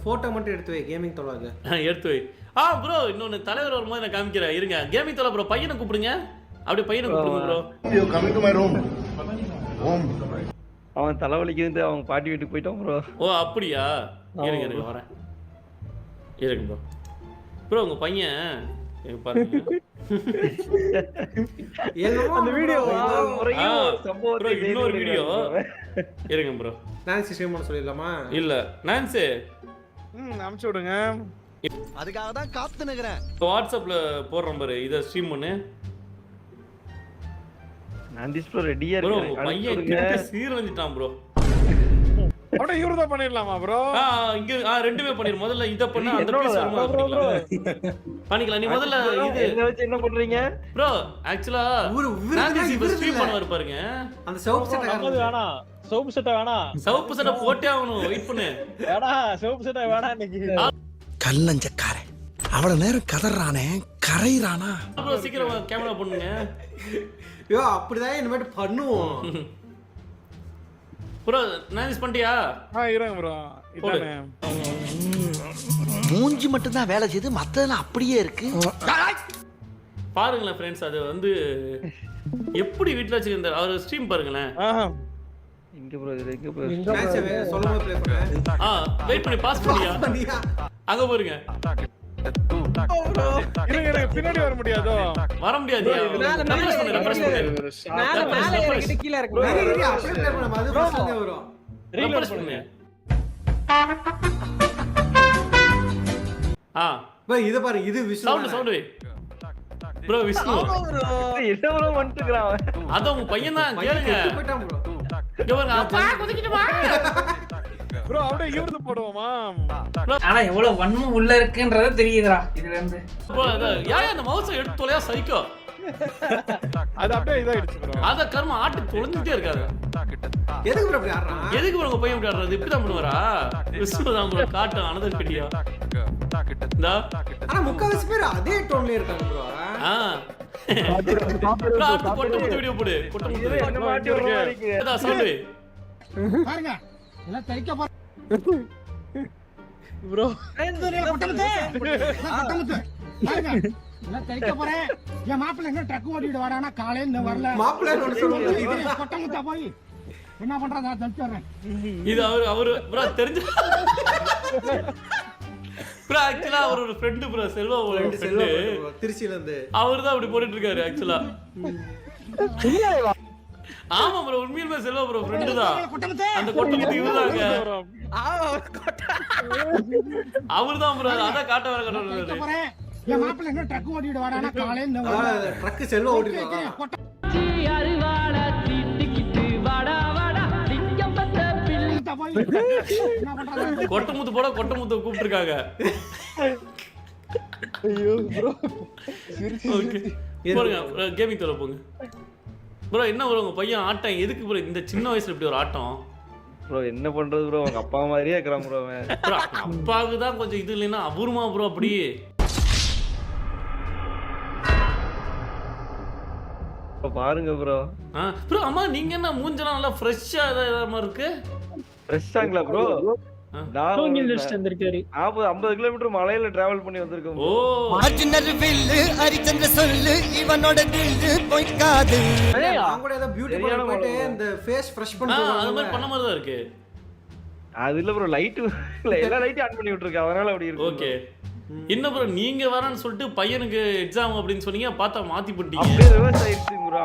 Photo மட்டும் எடுத்து வை gaming தொலைல. எடுத்து வை. ப்ரோ இன்னொன்னு தலைவர் வரும்போது நான் காமிக்கிறேன் இருங்க. கேமிங் தொலை ப்ரோ பையனை கூப்பிடுங்க. அப்படியே பையனை கூப்பிடுங்க bro. You coming to my room. அவன் தலைவலிக்குது அவங்க பாட்டி வீட்டுக்கு போயிட்டான் ப்ரோ. ஓ அப்படியா? இருங்க வரேன். இருங்க ப்ரோ. ப்ரோ உங்க பையன் பாருங்க. அந்த வீடியோ ப்ரோ இன்னொரு வீடியோ. இருங்க ப்ரோ. நான்சி ஸ்ட்ரீம் பண்ண சொல்லிடலாமா? இல்ல நான்சி அனுப்பிச்சு விடுங்க. அதுக்காக தான் காத்து நிக்கிறேன். வாட்ஸ்அப்ல போடுறேன் பாரு இத ஸ்ட்ரீம் பண்ணு. நான் திஸ் ப்ரோ ரெடியா ப்ரோ இருக்கேன். பையன் கிட்ட சீரழிஞ்சிட்டான் ப்ரோ. அப்படியே இவர்தான் பண்ணிடலாமா ப்ரோ? இங்க ரெண்டுமே பண்ணிரு. முதல்ல இத பண்ணு அந்த பீஸ் வருமா பண்ணிக்கலாம். நீ முதல்ல இது என்ன வச்சு என்ன பண்றீங்க ப்ரோ? ஆக்சுவலா நான்சி இப்ப ஸ்ட்ரீம் பண்ணுவார் பாருங்க. அந்த சோப் செட் வேணாம். சோப்பு சட்டை வேணாம். சவுப்பு சட்டை போட்டே ஆகணும். வெயிட் பண்ணு. வேணா சோப்பு சட்டை வேணாம் இன்னைக்கு. கல்லஞ்சக்காரன் அவ்வளவு நேரம் கதறானே கரைறானா? ப்ரோ சீக்கிரம் கேமரா பண்ணுங்க. யோ அப்படிதான் இனிமேட்டு பண்ணுவோம். ப்ரோ நான்சி பண்ணிட்டியா? இருங்க ப்ரோ. இதானே மூஞ்சி மட்டும் தான் வேலை செய்து மத்ததெல்லாம் அப்படியே இருக்கு. பாருங்களேன் ஃப்ரெண்ட்ஸ் அது வந்து எப்படி வீட்ல வச்சிருந்தார் அவர் ஸ்ட்ரீம் பாருங்களேன். இங்க ப்ரோ இங்க ப்ரோ மேட்ச் சொல்லும்போது ப்ளே பண்ணு. வெயிட் பண்ணி பாஸ் பண்ணியா? அங்க பாருங்க. இருங்க பின்னாடி வர முடியாதோ? வர முடியாதியா? ரெஃப்ரெஷ் பண்ணு. மேல இறக்கிட்டு கீழ இறக்கு. அப்படியே ப்ளே பண்ணு. அது ஃபர்ஸ்ட் வரும். ரெஃப்ரெஷ் பண்ணு. பா இத பாரு இது விஷ்ணு. சவுண்ட் வை. ப்ரோ விஷ்ணு. என்ன ப்ரோ வந்துக்கிறான்? அத உங்க பையன் தான் கேளுங்க. போய்ட்டான் ப்ரோ. இங்க பாருங்க அப்பா குதிக்கிட்டு வா. ப்ரோ அப்படியே இவர்து போடுவோமா? ஆனா எவ்வளவு வன்மம் உள்ள இருக்குன்றத தெரியுதுடா இதுல இருந்து. ப்ரோ ஏன் அந்த மவுஸை எடுத்து தொலையா சைக்கோ? அது அப்படியே இதாயிடுச்சு ப்ரோ. அத கர்ம ஆட்டு தொலைஞ்சிட்டே இருக்காரு. எதுக்கு ப்ரோ அப்படி ஆடுறான்? எதுக்கு ப்ரோ உங்க பையன் இப்படி ஆடுறது? இப்படி தான் பண்ணுவாரா? விஷ்ணு தான் ப்ரோ காட்டு அனதர் வீடியோ. இந்தா ஆனா முக்காவாசி பேர் அதே டோன்ல இருக்காங்க ப்ரோ. ப்ரோ அடுத்து கொட்ட முத்து வீடியோ போடு. கொட்ட முத்து. என்ன மாட்டி வர மாதிரி இருக்கு. அத சவுண்ட் வை. பாருங்க எல்லாம் தைக்க போற ப்ரோ கொட்டமுத்து பாருங்க எல்லாம் தைக்க போறேன். என் மாப்பிள்ளை எங்க ட்ரக் ஓட்டிட்டு வரானா காலையில இந்த வரல. மாப்பிள்ளை ஒன்னு சொல்லுங்க. கொட்டமுத்தா போய் என்ன பண்றா நான் தச்சுறேன். இது அவரு ப்ரோ தெரிஞ்ச ப்ரோ ஆக்சுவலா அவர் ஒரு ஃப்ரெண்ட் ப்ரோ செல்வா ஒரு ஃப்ரெண்ட் திருச்சில இருந்து அவர்தான் அப்படி போட்டுட்டு இருக்காரு ஆக்சுவலா. ஆமா ப்ரோ உண்மையிலே செல்வா ப்ரோ ஃப்ரெண்ட் தான். அந்த கொட்டை முத்து இவர்தாங்க. அவர்தான் ப்ரோ அத காட்ட வர காட்டுறாரு. என் மாப்பிள்ளை எங்க ட்ரக் ஓட்டிட்டு வரானா காலையில இந்த வரல. ட்ரக் செல்வா ஓட்டிட்டு வரான். கொட்டை முத்து போட கொட்டை முத்து கூப்பிட்டு இருக்காங்க. ஐயோ ப்ரோ ஓகே போங்க கேமிங் தர போங்க. ப்ரோ என்ன ப்ரோ உங்க பையன் ஆட்டம் எதுக்கு ப்ரோ இந்த சின்ன வயசுல இப்படி ஒரு ஆட்டம்? ப்ரோ என்ன பண்றது ப்ரோ அவங்க அப்பா மாதிரியே இருக்கறான் ப்ரோ அவன். ப்ரோ அப்பாவுக்கு தான் கொஞ்சம் இது இல்லைன்னா அபூர்வமா ப்ரோ அப்படி. பாருங்க ப்ரோ. ப்ரோ அம்மா நீங்க என்ன மூஞ்சலாம் நல்லா ஃப்ரெஷ்ஷா இதமா இருக்கு. ஃப்ரெஷ்ஷாங்களா ப்ரோ? நான் தூங்கில் லிஸ்ட் வந்திருக்காரு. 50 கிலோமீட்டர் மலையில டிராவல் பண்ணி வந்திருக்கேன். ஓ மார்ஜினல் வில்லு ஹரிச்சந்திர சொல்லு இவனோட தில்லு போய்க்காது. நான் கூட ஏதோ பியூட்டி பார்லர் போயிட்டு இந்த ஃபேஸ் ஃப்ரெஷ் பண்ணுவாங்க. அது மாதிரி பண்ண மாதிரி தான் இருக்கு. அது இல்ல ப்ரோ லைட் எல்லா லைட்டும் ஆன் பண்ணி விட்டுருக்கேன் அதனால அப்படி இருக்கு. ஓகே என்ன ப்ரோ நீங்க வரேன்னு சொல்லிட்டு பையனுக்கு எக்ஸாம் அப்படின்னு சொன்னீங்க பார்த்தா மாத்தி போட்டீங்க. அப்படியே ரிவர்ஸ் ஆயிடுச்சு ப்ரோ.